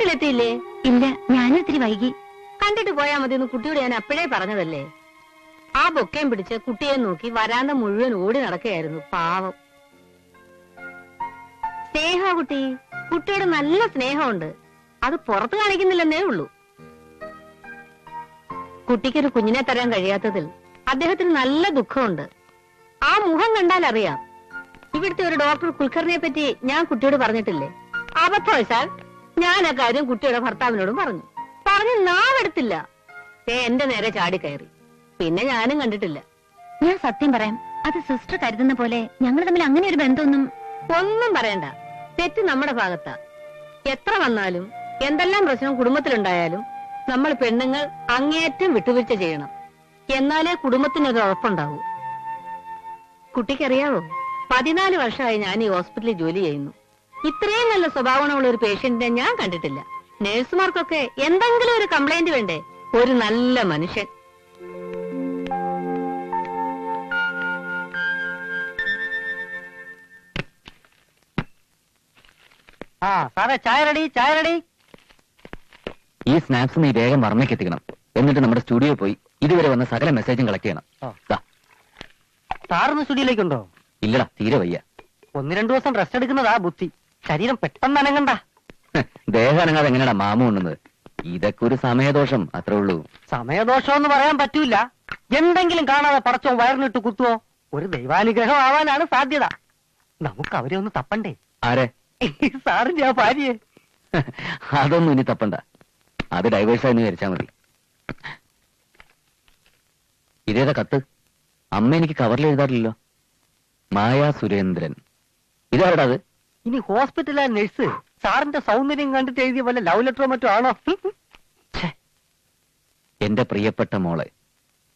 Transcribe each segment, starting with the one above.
വീട്ടിലെത്തിയില്ലേ? ഇല്ല, ഞാനും ഇത്തിരി വൈകി. കണ്ടിട്ട് പോയാ മതി എന്ന് കുട്ടിയോട് ഞാൻ അപ്പോഴേ പറഞ്ഞതല്ലേ. ആ ബൊക്കയും പിടിച്ച് കുട്ടിയെ നോക്കി വരാന്ത മുഴുവൻ ഓടി നടക്കുകയായിരുന്നു. പാവം സ്നേഹ കുട്ടി. കുട്ടിയോട് നല്ല സ്നേഹമുണ്ട്, അത് പുറത്ത് കാണിക്കുന്നില്ലെന്നേ ഉള്ളൂ. കുട്ടിക്കൊരു കുഞ്ഞിനെ തരാൻ കഴിയാത്തതിൽ അദ്ദേഹത്തിന് നല്ല ദുഃഖമുണ്ട്. ആ മുഖം കണ്ടാൽ അറിയാം. ഇവിടുത്തെ ഒരു ഡോക്ടർ കുൽക്കർണിയെ പറ്റി ഞാൻ കുട്ടിയോട് പറഞ്ഞിട്ടില്ലേ? അബദ്ധവശാൽ ഞാൻ ആ കാര്യം കുട്ടിയുടെ ഭർത്താവിനോടും പറഞ്ഞു നാവെടുത്തില്ല. എന്റെ നേരെ ചാടിക്കയറി. പിന്നെ ഞാനും കണ്ടിട്ടില്ല. ഞാൻ സത്യം പറയാം, അത് സിസ്റ്റർ കരുതുന്ന പോലെ ഞങ്ങൾ തമ്മിൽ അങ്ങനെ ഒരു ബന്ധമൊന്നും. ഒന്നും പറയണ്ട, തെറ്റ് നമ്മുടെ ഭാഗത്താ. എത്ര വന്നാലും എന്തെല്ലാം പ്രശ്നം കുടുംബത്തിലുണ്ടായാലും നമ്മൾ പെണ്ണുങ്ങൾ അങ്ങേയറ്റം വിട്ടുവീഴ്ച ചെയ്യണം. എന്നാലേ കുടുംബത്തിനൊരു ഉറപ്പുണ്ടാവൂ. കുട്ടിക്കറിയാവോ, 14 വർഷമായി ഞാൻ ഈ ഹോസ്പിറ്റലിൽ ജോലി ചെയ്യുന്നു. ഇത്രയും നല്ല സ്വഭാവമുള്ള ഒരു പേഷ്യന്റിനെ ഞാൻ കണ്ടിട്ടില്ല. നേഴ്സുമാർക്കൊക്കെ എന്തെങ്കിലും ഒരു കംപ്ലൈന്റ് വേണ്ടേ? ഒരു നല്ല മനുഷ്യൻ. സാറേ, ചായ റെഡി, ചായ റെഡി. ഈ സ്നാപ്സ് നീ വേഗം വർമ്മയ്ക്ക് എത്തിക്കണം. എന്നിട്ട് നമ്മുടെ സ്റ്റുഡിയോ പോയി ഇതുവരെ വന്ന സകല മെസ്സേജും കളക്ട് ചെയ്യണം. സാറിന് സ്റ്റുഡിയോയിലേക്കുണ്ടോ? ഇല്ലടാ, തീരെ വയ്യ. 1-2 ദിവസം റെസ്റ്റ് എടുക്കുന്നതാ ബുദ്ധി. ശരീരം പെട്ടെന്ന് അനങ്ങണ്ട. ദേഹം അനങ്ങാതെ എങ്ങനെയാ മാമ ഉണ്ണുന്നത്? ഇതൊക്കെ ഒരു സമയദോഷം, അത്രേ ഉള്ളൂ. സമയദോഷം എന്ന് പറയാൻ പറ്റൂല. എന്തെങ്കിലും കാണാതെ പടച്ചോ വയറിനിട്ട് കുത്തുവോ? ഒരു ദൈവാനുഗ്രഹം ആവാനാണ് സാധ്യത. നമുക്ക് അവരെ ഒന്ന് തപ്പണ്ടേ? ആരെ? സാറിന്റെ ആ ഭാര്യയെ. അതൊന്നും ഇനി തപ്പണ്ട, അത് ഡൈവേഴ്സായി വിചാരിച്ചാ മതി. ഇതേതാ കത്ത്? അമ്മ എനിക്ക് കവറിൽ എഴുതാറില്ലല്ലോ. മായാ സുരേന്ദ്രൻ. ഇതാരടാ അത്? ഇനി ഹോസ്പിറ്റലിലെ നഴ്സ് സാറിന്റെ സൗന്ദര്യം കണ്ടിട്ട് എഴുതിയ പോലെ ലവ് ലെറ്ററോ മറ്റോ ആണോ? എന്റെ പ്രിയപ്പെട്ട മോളെ,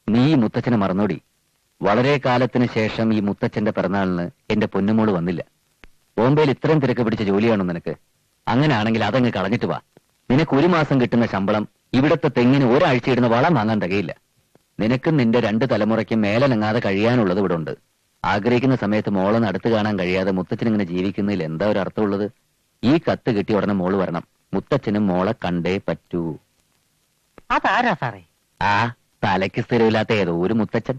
നീ ഈ മുത്തച്ഛനെ മറന്നോടി. വളരെ കാലത്തിന് ശേഷം ഈ മുത്തച്ഛന്റെ പിറന്നാളിന് എന്റെ പൊന്നുമോള് വന്നില്ല. ബോംബെയിൽ ഇത്രയും തിരക്ക് പിടിച്ച ജോലിയാണോ നിനക്ക്? അങ്ങനെയാണെങ്കിൽ അതങ്ങ് കളഞ്ഞിട്ട് വാ. നിനക്ക് 1 മാസം കിട്ടുന്ന ശമ്പളം ഇവിടത്തെ തെങ്ങിന് ഒരാഴ്ച ഇടുന്ന വളം വാങ്ങാൻ തികയില്ല. നിനക്കും നിന്റെ 2 തലമുറയ്ക്കും മേലനങ്ങാതെ കഴിയാനുള്ളത് ഇവിടെ ഉണ്ട്. ആഗ്രഹിക്കുന്ന സമയത്ത് മോളെ അടുത്ത് കാണാൻ കഴിയാതെ മുത്തച്ഛൻ ഇങ്ങനെ ജീവിക്കുന്നതിൽ എന്താ ഒരു അർത്ഥമുള്ളത്? ഈ കത്ത് കിട്ടി ഉടനെ മോള് വരണം. മുത്തച്ഛനും മോളെ കണ്ടേ പറ്റൂ. അതാരാ സാറേ? ആ തലയ്ക്ക് സ്ഥിരമില്ലാത്ത ഏതോ ഒരു മുത്തച്ഛൻ.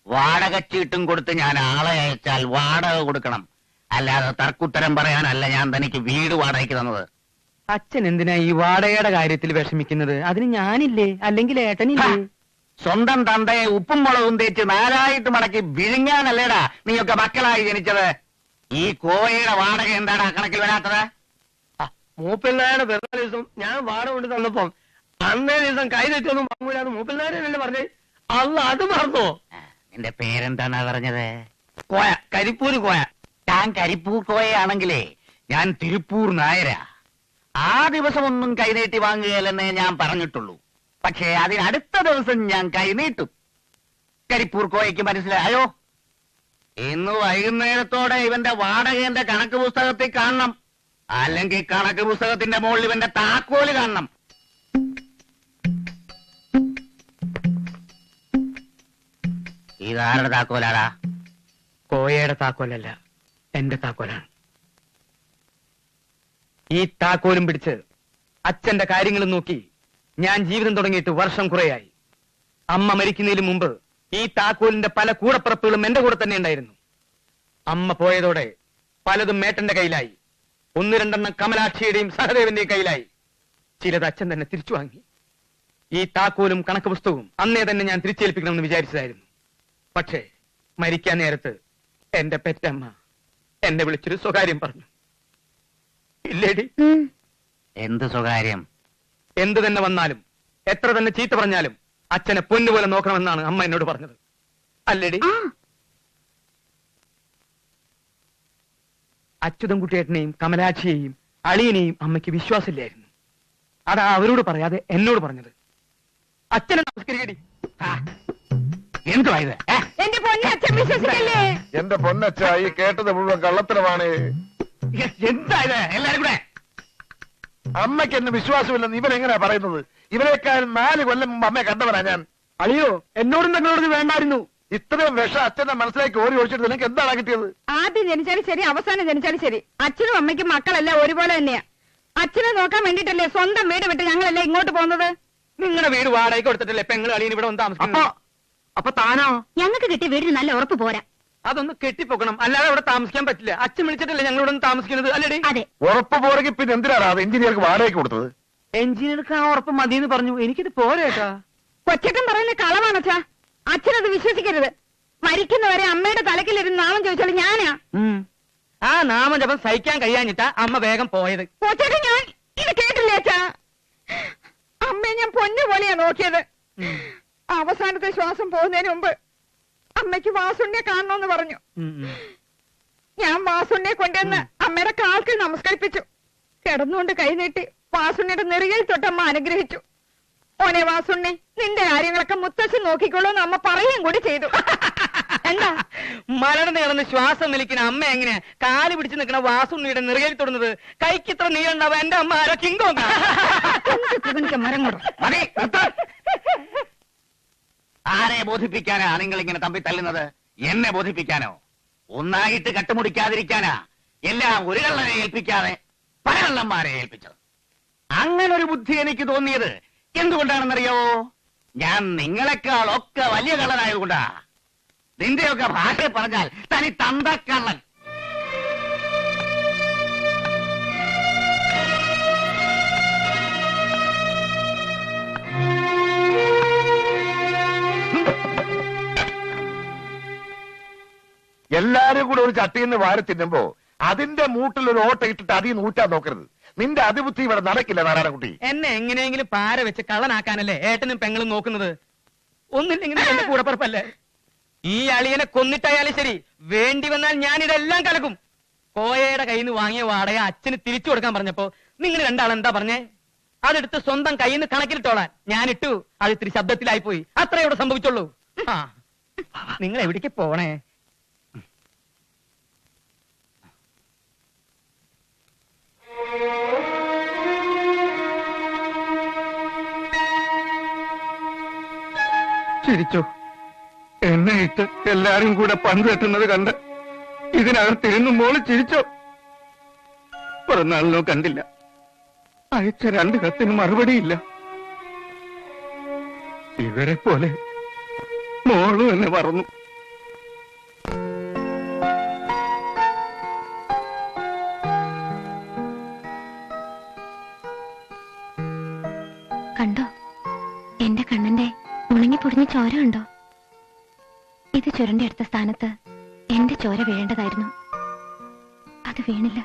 വാടക ചീട്ടും കൊടുത്ത് ഞാൻ ആളെ അയച്ചാൽ വാടക കൊടുക്കണം. അല്ലാതെ തർക്കുത്തരം പറയാനല്ല ഞാൻ തനിക്ക് വീട് വാടകയ്ക്ക് തന്നത്. അച്ഛൻ എന്തിനാ ഈ വാടകയുടെ കാര്യത്തിൽ വിഷമിക്കുന്നത്? അതിന് ഞാനില്ലേ, അല്ലെങ്കിൽ ഏട്ടനില്ലേ? സ്വന്തം തന്തയെ ഉപ്പും മുളകും തേച്ച് 4 മടക്കി വിഴുങ്ങാനല്ലേടാ നീയൊക്കെ മക്കളായി ജനിച്ചത്. ഈ കോയയുടെ വാടക എന്താടാ കണക്കിൽ വരാത്തത്? മൂപ്പിള്ളാരുടെ പിറന്നാൾ ദിവസം ഞാൻ വാടക കൊണ്ട് തന്നപ്പം അന്നേ ദിവസം കൈ തെറ്റൊന്നും വാങ്ങൂലെന്ന് മൂപ്പിള്ളാരല്ലേ പറഞ്ഞേ? അല്ല, അത് മറന്നോ? നിന്റെ പേരെന്താണാ പറഞ്ഞത്? കോയ, കരിപ്പൂര് കോയ. താൻ കരിപ്പൂർ കോയയാണെങ്കിലേ ഞാൻ തിരുപ്പൂർ നായരാ. ആ ദിവസമൊന്നും കൈനീട്ടി വാങ്ങുകയല്ലെന്നേ ഞാൻ പറഞ്ഞിട്ടുള്ളൂ. പക്ഷേ അതിനടുത്ത ദിവസം ഞാൻ കൈനീട്ടും. കരിപ്പൂർ കോയയ്ക്ക് മനസ്സിലായോ? ഇന്ന് വൈകുന്നേരത്തോടെ ഇവന്റെ വാടകന്റെ കണക്ക് പുസ്തകത്തിൽ കാണണം. അല്ലെങ്കിൽ കണക്ക് പുസ്തകത്തിന്റെ മുകളിൽ ഇവന്റെ താക്കോല് കാണണം. ഇതാരുടെ താക്കോലാടാ? കോയയുടെ താക്കോലല്ല, എന്റെ താക്കോലാണ്. ഈ താക്കോലും പിടിച്ച് അച്ഛന്റെ കാര്യങ്ങളും നോക്കി ഞാൻ ജീവിതം തുടങ്ങിയിട്ട് വർഷം കുറയായി. അമ്മ മരിക്കുന്നതിന് മുമ്പ് ഈ താക്കോലിന്റെ പല കൂടപ്പുറപ്പുകളും എന്റെ കൂടെ തന്നെ ഉണ്ടായിരുന്നു. അമ്മ പോയതോടെ പലതും മേട്ടന്റെ കയ്യിലായി. 1-2 കമലാക്ഷിയുടെയും സഹദേവന്റെയും കയ്യിലായി. ചിലത് അച്ഛൻ തന്നെ തിരിച്ചു വാങ്ങി. ഈ താക്കോലും കണക്ക് പുസ്തകവും അന്നേ തന്നെ ഞാൻ തിരിച്ചേൽപ്പിക്കണമെന്ന് വിചാരിച്ചതായിരുന്നു. പക്ഷേ മരിക്കാൻ നേരത്ത് എന്റെ പെറ്റമ്മ എന്നെ വിളിച്ചൊരു സ്വകാര്യം പറഞ്ഞു. ഇല്ലേടി? എന്ത് സ്വകാര്യം? എന്ത് തന്നെ വന്നാലും എത്ര തന്നെ ചീത്ത പറഞ്ഞാലും അച്ഛനെ പൊന്നുപോലെ നോക്കണമെന്നാണ് അമ്മ എന്നോട് പറഞ്ഞത്. അല്ലേടി? അച്യുതൻകുട്ടിയേട്ടനെയും കമലാക്ഷിയെയും അളിയനെയും അമ്മയ്ക്ക് വിശ്വാസമില്ലായിരുന്നു. അതാ അവരോട് പറയാതെ എന്നോട് പറഞ്ഞത്. അച്ഛനെ നമസ്കരിക്കടി. എന്തുവാ ഇത്? എന്റെ പൊന്നച്ഛൻ വിശ്വസിക്കല്ലേ? എന്റെ പൊന്നച്ഛ, ഈ കേട്ടത് മുഴുവൻ കള്ളത്തരമാണ്. എന്താ ഇത്? എല്ലാരും കൂടെ അമ്മയ്ക്ക് എന്നെ വിശ്വാസമില്ലെന്ന് ഇവരെങ്ങനെയാ പറയുന്നത്? ഇവരെക്കാൾ 4 കൊല്ലം മുമ്പ് അമ്മയെ കണ്ടവനാ ഞാൻ. അളിയോ, എന്നോടും നിങ്ങളോട് വേണ്ടായിരുന്നു. ഇത്രയും വിഷം അച്ഛന്റെ മനസ്സിലേക്ക് ഓടി ഒഴിച്ചിട്ട് നിനക്ക് എന്താണ് കിട്ടിയത്? ആദ്യം ജനിച്ചാലും ശരി, അവസാനം ജനിച്ചാലും ശരി, അച്ഛനും അമ്മയ്ക്കും മക്കളെല്ലാം ഒരുപോലെ തന്നെയാ. അച്ഛനെ നോക്കാൻ വേണ്ടിട്ടല്ലേ സ്വന്തം വീട് വിട്ട് ഞങ്ങളല്ലേ ഇങ്ങോട്ട് പോകുന്നത്. നിങ്ങളുടെ വീട് വാടകയ്ക്ക് കൊടുത്തിട്ടല്ലേ പെങ്ങൾ അളിയൻ ഇവിടെ വന്ന് താമസിക്കുന്നത്? അപ്പൊ താനോ? ഞങ്ങൾക്ക് കിട്ടിയ വീടിന് നല്ല ഉറപ്പ് പോരാ. അതൊന്ന് കെട്ടിപ്പോക്കണം, അല്ലാതെ അവിടെ താമസിക്കാൻ പറ്റില്ല. അച്ഛൻ വിളിച്ചിട്ടല്ലേ ഞങ്ങൾ ഇവിടെ താമസിക്കുന്നത്, അല്ലേടി? അതെ. ഉറപ്പ് പോരെങ്കിൽ പിന്നെ എന്തിനാണ് അത് എഞ്ചിനീയർക്ക് വാടകയ്ക്ക് കൊടുത്തത്? എഞ്ചിനീയർക്ക് ആ ഉറപ്പ് മതിയെന്ന് പറഞ്ഞു. എനിക്കിത് പോരേട്ടാ. കൊച്ചക്കൻ പറയുന്ന കളവാണച്ചാ. അച്ഛനത് വിശ്വസിക്കരുത്. മരിക്കുന്നവരെ അമ്മയുടെ തലക്കിലിരുന്ന് നാമം ചോദിച്ചാലും ഞാനാ. ആ നാമജപം സഹിക്കാൻ കഴിയാഞ്ഞിട്ടാ അമ്മ വേഗം പോയത്. കൊച്ചക്കൻ ഞാൻ ഇത് കേട്ടില്ലേ അച്ഛാ? അമ്മയെ ഞാൻ പൊന്നു പോലെയാ നോക്കിയത്. അവസാനത്തെ ശ്വാസം പോകുന്നതിന് മുമ്പ് അമ്മയ്ക്ക് വാസുണ്ണിയെ കാണണമെന്ന് പറഞ്ഞു. ഞാൻ വാസുണ്ണിയെ കൊണ്ടുവന്ന് അമ്മയുടെ കാൽക്കൽ നമസ്കരിപ്പിച്ചു. കിടന്നുകൊണ്ട് കൈനീട്ടി വാസുണ്ണിയുടെ നെറുകയിൽ തൊട്ടമ്മ അനുഗ്രഹിച്ചു. ഓനെ വാസുണ്ണി, നിന്റെ കാര്യങ്ങളൊക്കെ മുത്തശ്ശൻ നോക്കിക്കോളൂ എന്ന് അമ്മ പറയുകയും കൂടി ചെയ്തു. എന്താ മലർന്ന് കിടന്ന് ശ്വാസം വലിക്കുന്ന അമ്മ എങ്ങനെയാ കാല് പിടിച്ച് നിൽക്കണ വാസുണ്ണിയുടെ നെറുകയിൽ തൊടുന്നത്? കൈക്ക് ഇത്ര നീളുണ്ടാവും. എന്റെ അമ്മ ആരോ കിങ്കോങ്ങ. മരം കൊടു. ആരെ ബോധിപ്പിക്കാനാ നിങ്ങൾ ഇങ്ങനെ തമ്പി തല്ലുന്നത്? എന്നെ ബോധിപ്പിക്കാനോ? ഒന്നായിട്ട് കട്ടുമുടിക്കാതിരിക്കാനാ എല്ലാം ഒരു കള്ളനെ ഏൽപ്പിക്കാതെ പല കള്ളന്മാരെ ഏൽപ്പിച്ചത്. അങ്ങനെ ഒരു ബുദ്ധി എനിക്ക് തോന്നിയത് എന്തുകൊണ്ടാണെന്നറിയോ? ഞാൻ നിങ്ങളെക്കാളൊക്കെ വലിയ കള്ളനായതുകൊണ്ടാ. നിന്റെയൊക്കെ ഭാഷ പറഞ്ഞാൽ തനി തന്തക്കള്ളൻ. എല്ലാരും കൂടെ ഒരു ചട്ടിയിൽ നിന്ന് വാരി തിന്നുമ്പോ അതിന്റെ മൂട്ടിൽ ഒരു ഓട്ട ഇട്ടിട്ട് അതിൽ നൂറ്റാൻ നോക്കരുത്. നിന്റെ അതിബുദ്ധി ഇവിടെ നടക്കില്ല നാരായണക്കുട്ടി. എന്നെ എങ്ങനെയെങ്കിലും പാര വെച്ച് കള്ളനാക്കാനല്ലേ ഏട്ടനും പെങ്ങളും നോക്കുന്നത്? ഒന്നില്ലെങ്കിലും എന്റെ കൂടപ്പറപ്പല്ലേ. ഈ അളിയനെ കൊന്നിട്ടായാലും ശരി, വേണ്ടി വന്നാൽ ഞാനിതെല്ലാം കലക്കും. കോയയുടെ കയ്യിൽ നിന്ന് വാങ്ങിയ വാടക അച്ഛന് തിരിച്ചു കൊടുക്കാൻ പറഞ്ഞപ്പോ നിങ്ങൾ രണ്ടാളെന്താ പറഞ്ഞേ? അതെടുത്ത് സ്വന്തം കയ്യിൽ നിന്ന് കണക്കിലിട്ടോളാൻ ഞാനിട്ടു. അത് ഇത്തിരി ശബ്ദത്തിലായി പോയി. അത്രേ ഇവിടെ സംഭവിച്ചുള്ളൂ. ആ, നിങ്ങൾ എവിടേക്ക് പോണേ? ചിരിച്ചോ? എന്നെ ഇട്ട് എല്ലാരും കൂടെ പങ്കുവെട്ടുന്നത് കണ്ട് ഇതിനകത്തിരുന്നു മോള് ചിരിച്ചോ? പിറന്നാളിനോ കണ്ടില്ല, അയച്ച 2 കത്തിന് മറുപടിയില്ല. ഇവരെ പോലെ മോളും എന്നെ പറഞ്ഞു. കണ്ടോ എന്റെ കണ്ണന്റെ ഉണങ്ങി പൊടിഞ്ഞ ചോര ഉണ്ടോ? ഇത് ചുരണ്ടി എടുത്ത സ്ഥാനത്ത് എന്റെ ചോര വീഴേണ്ടതായിരുന്നു. അത് വീണില്ല.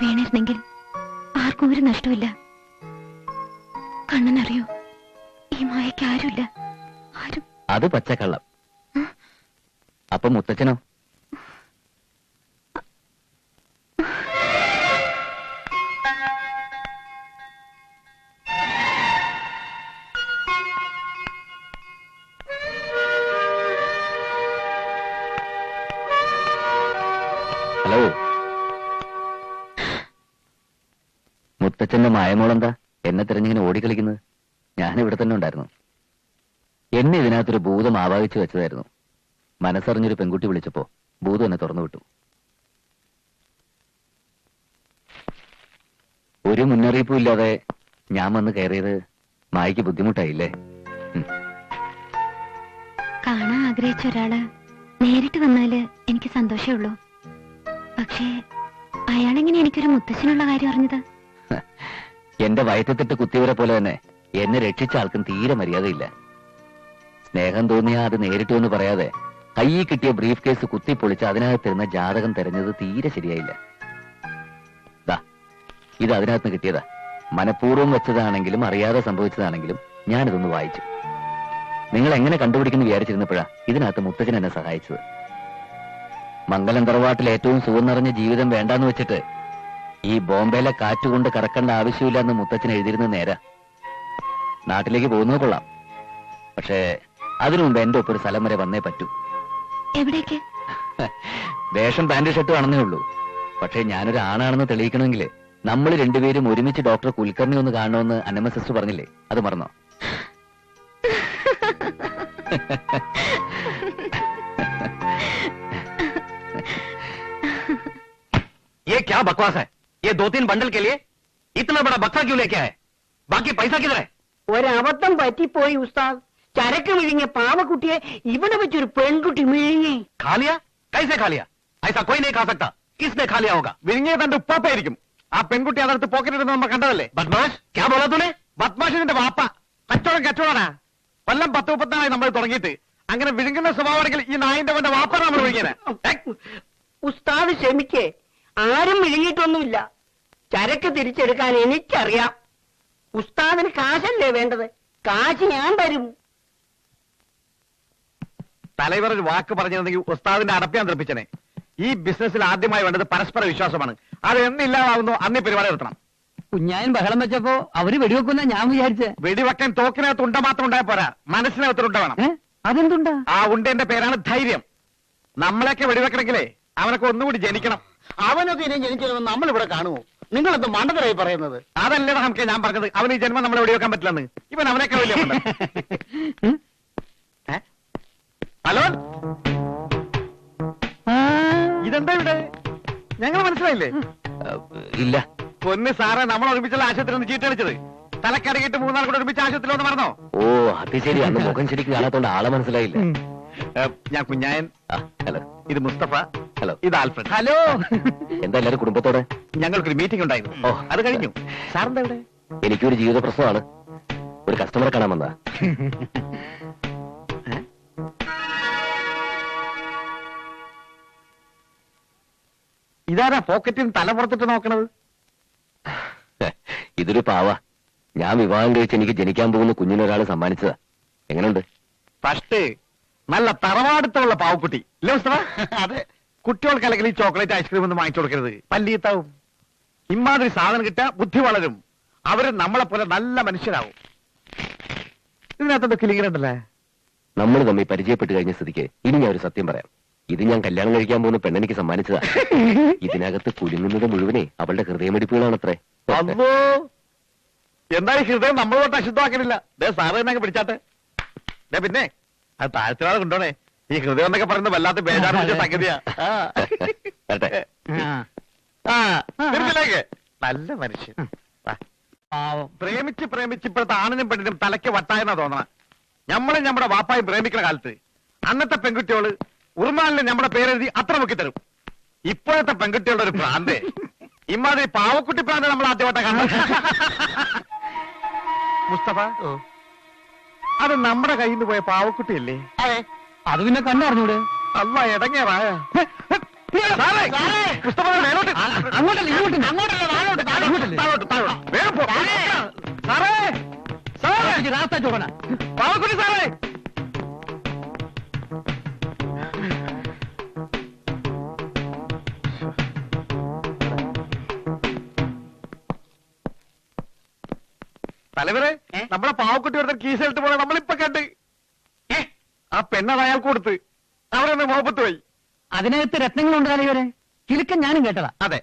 വീണിരുന്നെങ്കിൽ ആർക്കും ഒരു നഷ്ടമില്ല. കണ്ണനറിയോ, ഈ മായയ്ക്ക് ആരുമില്ല. ആരും. അത് പച്ചക്കള്ളം. അപ്പൊ മുത്തച്ഛനോ? ഹലോ, മുത്തച്ഛന്റെ മായമോളെന്താ എന്നെ തിരഞ്ഞിങ്ങനെ ഓടിക്കളിക്കുന്നത്? ഞാനിവിടെ തന്നെ ഉണ്ടായിരുന്നു. എന്നെ ഇതിനകത്തൊരു ഭൂതം ആവാഹിച്ചു വെച്ചതായിരുന്നു. മനസ്സറിഞ്ഞൊരു പെൺകുട്ടി വിളിച്ചപ്പോ ഭൂതം എന്നെ തുറന്നു വിട്ടു. ഒരു മുന്നറിയിപ്പും ഇല്ലാതെ ഞാൻ വന്ന് കയറിയത് മായയ്ക്ക് ബുദ്ധിമുട്ടായില്ലേ? കാണാൻ ആഗ്രഹിച്ച ഒരാള് നേരിട്ട് വന്നാല് എനിക്ക് സന്തോഷമേ ഉള്ളൂ. പക്ഷേ അയാളെങ്ങനെ എനിക്കൊരു മുത്തശ്ശനുള്ള കാര്യം അറിഞ്ഞത്? എന്റെ വയറ്റത്തിട്ട് കുത്തിയവരെ പോലെ തന്നെ എന്നെ രക്ഷിച്ച ആൾക്കും തീരെ മര്യാദയില്ല. സ്നേഹം തോന്നിയാ അത് നേരിട്ടു എന്ന് പറയാതെ കയ്യിൽ കിട്ടിയ ബ്രീഫ് കേസ് കുത്തിപ്പൊളിച്ച് അതിനകത്തിരുന്ന ജാതകം തെരഞ്ഞത് തീരെ ശരിയായില്ല. ഇത് അതിനകത്ത് കിട്ടിയതാ. മനഃപൂർവ്വം വെച്ചതാണെങ്കിലും അറിയാതെ സംഭവിച്ചതാണെങ്കിലും ഞാനിതൊന്ന് വായിച്ചു. നിങ്ങൾ എങ്ങനെ കണ്ടുപിടിക്കുന്നു വിചാരിച്ചിരുന്നപ്പോഴാ ഇതിനകത്ത് മുത്തച്ഛൻ എന്നെ സഹായിച്ചത്. മംഗലം തറവാട്ടിൽ ഏറ്റവും സുഖം നിറഞ്ഞ ജീവിതം വേണ്ടാന്ന് വെച്ചിട്ട് ഈ ബോംബെയിലെ കാറ്റുകൊണ്ട് കറക്കേണ്ട ആവശ്യമില്ല എന്ന് മുത്തച്ഛൻ എഴുതിയിരുന്ന നേരാ. നാട്ടിലേക്ക് പോകുന്നത് കൊള്ളാം, പക്ഷേ അതിനു മുമ്പ് എന്റെ ഒപ്പം ഒരു സ്ഥലം വരെ വന്നേ പറ്റൂ. എവിടേക്ക്? വേഷം പാന്റ് ഷർട്ട് ആണെന്നേ ഉള്ളൂ. പക്ഷേ ഞാനൊരു ആണാണെന്ന് തെളിയിക്കണമെങ്കിൽ നമ്മൾ രണ്ടുപേരും ഒരുമിച്ച് ഡോക്ടർ കുൽക്കർണി ഒന്ന് കാണണമെന്ന് അന്നമ്മ സിസ്റ്റർ പറഞ്ഞില്ലേ? അത് മറന്നോ? ये क्या बकवास है? ये 2-3 बंडल के लिए इतना बड़ा बक्सा क्यों लेके आए? बाकी पैसा किधर है? ഒരബദ്ധം പറ്റിപ്പോയി ഉസ്താദ്. ചരക്ക് വിഴുങ്ങിയ പാവക്കുട്ടിയെ ഇവിടെ വെച്ചൊരു പെൺകുട്ടി വിഴുങ്ങി. खा लिया? कैसे खा लिया? ऐसा कोई नहीं खा सकता. किसने खा लिया होगा? വിഴുങ്ങിയത് തന്റെ ഉപ്പാപ്പായിരിക്കും. ആ പെൺകുട്ടി അതെടുത്ത് പോക്കറ്റിടുന്ന നമ്മൾ കണ്ടതല്ലേ? बदमाश, क्या बोला तूने? ബദ്മാഷിന്റെ വാപ്പ. കച്ചവടാ. കൊല്ലം 10-34 നമ്മൾ തുടങ്ങിയിട്ട് അങ്ങനെ വിഴുങ്ങുന്ന സ്വഭാവമാണെങ്കിൽ ഈ നായിന്റെ വാപ്പ നമ്മൾ വിഴുങ്ങിയത്. ഉസ്താദ് ക്ഷമിക്കേ, ആരും വിഴുങ്ങിയിട്ടൊന്നുമില്ല. ചരക്ക് തിരിച്ചെടുക്കാൻ എനിക്കറിയാം. ഉസ്താദിന് കാശല്ലേ വേണ്ടത്? കാശ് ഞാൻ തരും. തലവർ ഒരു വാക്ക് പറഞ്ഞിരുന്നെങ്കിൽ ഉസ്താദിന്റെ അടപ്പിയാൻ തെറിപ്പിച്ചനെ. ഈ ബിസിനസ്സിൽ ആദ്യമായി വേണ്ടത് പരസ്പര വിശ്വാസമാണ്. അത് എന്നില്ലാതാവുന്നു അന്ന് ഈ പരിപാടി നിർത്തണം. കുഞ്ഞായൻ ബഹളം വെച്ചപ്പോ അവര് വെടിവെക്കുന്ന ഞാൻ വിചാരിച്ചേ. വെടിവെക്കാൻ തോക്കിനകത്ത് ഉണ്ട മാത്രം ഉണ്ടായ പോരാ, മനസ്സിനകത്തൊരു ഉണ്ട വേണം. അതെന്തുണ്ടാ? ആ ഉണ്ടേന്റെ പേരാണ് ധൈര്യം. നമ്മളെയൊക്കെ വെടിവെക്കണമെങ്കിലേ അവനൊക്കെ ഒന്നുകൂടി ജനിക്കണം. അവനൊക്കെ ഇനിയും ജനിച്ചിരുന്നു നമ്മളിവിടെ കാണുമോ? നിങ്ങളെന്ത് മണ്ടത്തരായി പറയുന്നത്? അതല്ലേ നമുക്ക് ഞാൻ പറഞ്ഞത്. അവന് ഈ ജന്മം നമ്മളെ വെടിവെക്കാൻ പറ്റില്ലെന്ന്. ഇവൻ അവനൊക്കെ വലിയ മണ്ടൻ. ഹലോ, ഇതെന്താ ഇവിടെ? ഞങ്ങൾ മനസ്സിലായില്ലേ? ഇല്ല. പൊന്ന് സാറേ, നമ്മൾ ഒരുമിച്ചുള്ള ആശുപത്രി ഒന്ന് ചീട്ടടിച്ചത്. തലക്കടങ്ങിട്ട് 3 നാൾ കൂടെ ഒരുമിച്ച് ആശുപത്രി ഒന്ന് മറന്നോ? ഓ അത് ശരി. അന്ന് മുഖം ശരിക്കും കാണാത്തോണ്ട് ആളെ മനസ്സിലായില്ല. ഞാൻ കുഞ്ഞായൻ. ഹലോ. ഇത് മുസ്തഫ. ഹലോ. ഇത് ആൽഫ്രഡ്. ഹലോ. എന്താ എല്ലാരും കുടുംബത്തോടെ? ഞങ്ങൾക്കൊരു മീറ്റിംഗ് ഉണ്ടായിരുന്നു. ഓ. അത് കഴിഞ്ഞു. സാറിന്റെ എവിടെ? എനിക്കൊരു ജീവിത പ്രശ്നമാണ്. ഒരു കസ്റ്റമറെ കാണാൻ വന്നാ. ഇതാരാ പോക്കറ്റിൽ നിന്ന് തല പുറത്തിട്ട് നോക്കണത്? ഇതൊരു പാവ. ഞാൻ വിവാഹം കഴിച്ച് എനിക്ക് ജനിക്കാൻ പോകുന്ന കുഞ്ഞിനൊരാൾ സമ്മാനിച്ചതാ. എങ്ങനെയുണ്ട്? ഫസ്റ്റ് നല്ല തറവാടുത്തുള്ള പാവക്കുട്ടി ഇല്ലേ മുസ്തഫ? അതെ. കുട്ടികൾക്ക് അല്ലെങ്കിൽ ഈ ചോക്ലേറ്റ് ഐസ്ക്രീം ഒന്നും വാങ്ങിച്ചു കൊടുക്കരുത്, പല്ലീത്താവും. ഇമാതിരി സാധനം കിട്ടാ ബുദ്ധി വളരും. അവര് നമ്മളെ പോലെ നല്ല മനുഷ്യരാവും. ഇതിനകത്തൊക്കെ കിളികളുണ്ടല്ലേ? നമ്മൾ തമ്മിൽ പരിചയപ്പെട്ട് കഴിഞ്ഞ സ്ഥിതിക്ക് ഇനി ഞാൻ ഒരു സത്യം പറയാം. ഇത് ഞാൻ കല്യാണം കഴിക്കാൻ പോകുന്ന പെണ്ണെനിക്ക് സമ്മാനിച്ചതാ. ഇതിനകത്ത് കുലുങ്ങുന്നത് മുഴുവനെ അവളുടെ ഹൃദയമിടിപ്പുകളാണത്രേ. അല്ലോ, എന്തായാലും ഹൃദയം നമ്മൾ തൊട്ട് അശുദ്ധമാക്കണില്ല. സാറ് തന്നെ പിടിച്ചാട്ടെ. പിന്നെ അത് താഴ്ത്തിനാളെ കൊണ്ടോണേ. ഈ ഹൃദയം എന്നൊക്കെ പറയുന്നത് വല്ലാത്ത ബേജാറ് പിടിച്ച സംഗതിയാ. വരട്ടെ. തീർച്ചയായും നല്ല മനുഷ്യൻ. പ്രേമിച്ച് ഇപ്പോഴത്തെ ആണിനും പെണ്ണിനും തലയ്ക്ക് വട്ടായെന്നാ തോന്നണ. നമ്മളും നമ്മുടെ വാപ്പായും പ്രേമിക്കുന്ന കാലത്ത് അന്നത്തെ പെൺകുട്ടികള് ഉറുമാലിന് നമ്മുടെ പേരെഴുതി അത്ര മുക്കി തരും. ഇപ്പോഴത്തെ പെൺകുട്ടികളുടെ ഒരു പ്രാന്ത്. ഇമാതിരി പാവക്കുട്ടി പ്രാന്ത് നമ്മൾ ആദ്യമായിട്ടാ കാണുന്നത്. മുസ്തഫ, അത് നമ്മുടെ കയ്യിൽ നിന്ന് പോയ പാവക്കുട്ടിയല്ലേ? അത് പിന്നെ കണ്ടറിഞ്ഞൂടെ? അല്ല ഇടങ്ങേറായ അങ്ങോട്ടല്ല ഇങ്ങോട്ട്. പാവക്കുട്ടി സാറേ, തലവരെ നമ്മളെ പാവക്കുട്ടി ഒരുത്തർ കീസിലിട്ട് പോലെ നമ്മളിപ്പൊ കണ്ട്. ആ പെണ്ണത് അയാൾക്ക് കൊടുത്ത് അവരെന്നെ മുഹബത്ത് പോയി. അതിനകത്ത് രത്നങ്ങളുണ്ട് തലവരെ. കിലുക്കൻ ഞാനും കേട്ടതാ. അതെ,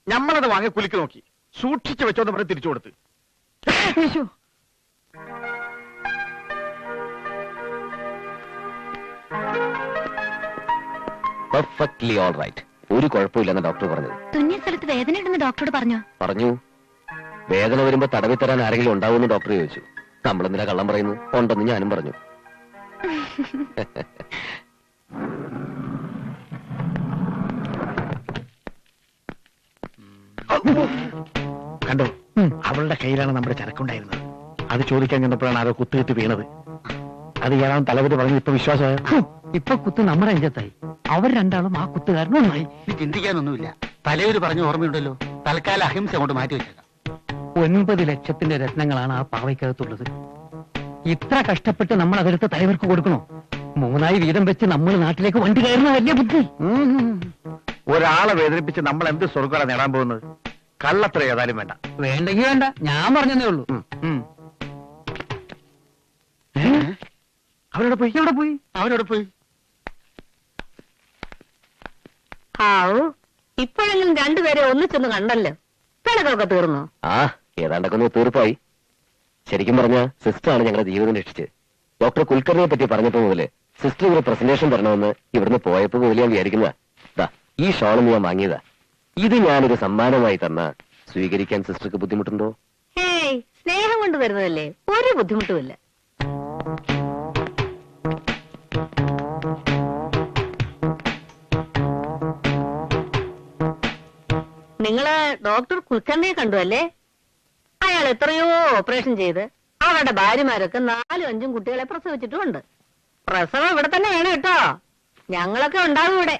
നമ്മളത് വാങ്ങി കുലുക്ക് നോക്കി സൂക്ഷിച്ചു വെച്ചോന്ന് പറഞ്ഞ് തിരിച്ചു കൊടുത്ത്. Perfectly all right. ഒരു കുഴപ്പമില്ലെന്ന് ഡോക്ടർ പറഞ്ഞത്. തുന്നിയ സ്ഥലത്ത് വേദന ഉണ്ടെന്ന് ഡോക്ടറോട് പറഞ്ഞോ? പറഞ്ഞു. വേദന വരുമ്പോ തടവി തരാൻ ആരെങ്കിലും ഉണ്ടാവുമെന്ന് ഡോക്ടർ ചോദിച്ചു. നമ്മളെന്തിനാ കള്ളം പറയുന്നത്? ഉണ്ടെന്ന് ഞാനും പറഞ്ഞു. കണ്ടോ, അവളുടെ കയ്യിലാണ് നമ്മുടെ ചരക്കുണ്ടായിരുന്നത്. അത് ചോദിക്കാൻ ചെന്നപ്പോഴാണ് ആരോ കുത്തുകിട്ട് വീണത്. അത് ഇയാളാണ് തലവര് പറഞ്ഞു. ഇപ്പൊ വിശ്വാസമായ ഇപ്പൊ കുത്ത് നമ്മുടെ അഞ്ചത്തായി. അവർ രണ്ടാളും ആ കുത്തുകാരനൊന്നായി. ചിന്തിക്കാനൊന്നുമില്ല. തലയൊരു പറഞ്ഞു ഓർമ്മയുണ്ടല്ലോ. തൽക്കാലം അഹിംസ കൊണ്ട് മാറ്റി വെച്ചേക്കാം. 9 ലക്ഷത്തിന്റെ രത്നങ്ങളാണ് ആ പാവയ്ക്കകത്തുള്ളത്. ഇത്ര കഷ്ടപ്പെട്ട് നമ്മൾ അതെടുത്ത് തലവർക്ക് കൊടുക്കണോ? 3 വീതം വെച്ച് നമ്മൾ നാട്ടിലേക്ക് വണ്ടി കയറുന്ന വലിയ ബുദ്ധി. ഒരാളെ വേദനിപ്പിച്ച് നമ്മൾ എന്ത് സ്വർഗ്ഗമാണ് നേടാൻ പോകുന്നത്? കള്ളത്ര ഏതായാലും വേണ്ട. വേണ്ടെങ്കിൽ വേണ്ട, ഞാൻ പറഞ്ഞതേ ഉള്ളൂ. അവരോട് പോയി. എവിടെ പോയി? അവരോട് പോയി. ഹാവൂ, ഇപ്പോഴെങ്കിലും രണ്ടുപേരെ ഒന്നിച്ചൊന്ന് കണ്ടല്ലോ. പിണക്കൊക്കെ തീർന്നു. ആ ഏതാണ്ടൊക്കെ ഒന്ന് തീർപ്പായി. ശരിക്കും പറഞ്ഞ സിസ്റ്ററാണ് ഞങ്ങളുടെ ജീവിതം രക്ഷിച്ചത്. ഡോക്ടർ കുൽക്കർണിയെ പറ്റി പറഞ്ഞപ്പോ മുതല് സിസ്റ്റർ ഒരു പ്രസന്റേഷൻ തരണമെന്ന് ഇവിടുന്ന് പോയപ്പോ മുതൽ ഞാൻ വിചാരിക്കുന്നതാ. ഈ ഷോളൊന്ന് ഞാൻ വാങ്ങിയതാ. ഇത് ഞാനൊരു സമ്മാനമായി തന്ന സ്വീകരിക്കാൻ സിസ്റ്റർക്ക് ബുദ്ധിമുട്ടുണ്ടോ? ഹേയ്, സ്നേഹം കൊണ്ട് വരുന്നതല്ലേ, ഒരു ബുദ്ധിമുട്ടുമില്ല. നിങ്ങള് ഡോക്ടർ കുൽക്കർണിയെ കണ്ടു അല്ലേ? അയാൾ എത്രയോ ഓപ്പറേഷൻ ചെയ്ത് അവരുടെ ഭാര്യമാരൊക്കെ 4-5 കുട്ടികളെ പ്രസവിച്ചിട്ടുമുണ്ട്. പ്രസവം ഇവിടെ തന്നെ വേണം കേട്ടോ, ഞങ്ങളൊക്കെ ഉണ്ടാവും ഇവിടെ.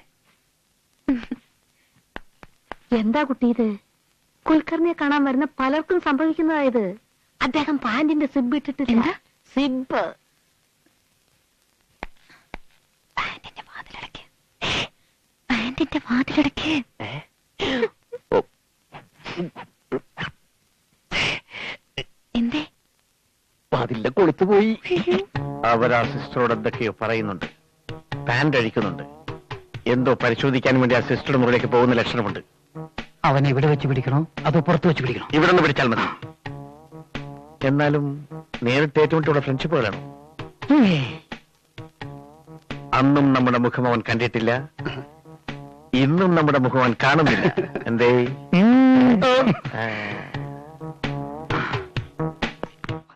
എന്താ കുട്ടി ഇത്? കുൽക്കർണിയെ കാണാൻ വരുന്ന പലർക്കും സംഭവിക്കുന്നതായത്. അദ്ദേഹം പാന്റിന്റെ സിബ് ഇട്ടിട്ടില്ല. സിബ്. പാന്റിന്റെ വാതിലടയ്ക്ക്, പാന്റിന്റെ വാതിലടയ്ക്ക്. എന്തേ? വാതിലിന്റെ കൊളുത്തുപോയി. അവരാ സിസ്റ്ററോട് എന്തൊക്കെയോ പറയുന്നുണ്ട്, പാന്റ് അഴിക്കുന്നുണ്ട്. എന്തോ പരിശോധിക്കാൻ വേണ്ടി ആ സിസ്റ്ററുടെ മുറിയിലേക്ക് പോകുന്ന ലക്ഷണമുണ്ട്. അവനെ ഇവിടെ വെച്ച് പിടിക്കണോ അതോ പുറത്ത് വെച്ച് പിടിക്കണോ? ഇവിടെ നിന്ന് പിടിച്ചാൽ മതി. എന്നാലും നേരിട്ട് ഏറ്റുമുട്ടിയുള്ള ഫ്രണ്ട്ഷിപ്പുകളാണ്. അന്നും നമ്മുടെ മുഖം അവൻ കണ്ടിട്ടില്ല, ഇന്നും നമ്മുടെ മുഖം അവൻ കാണുന്നില്ല. എന്തേ?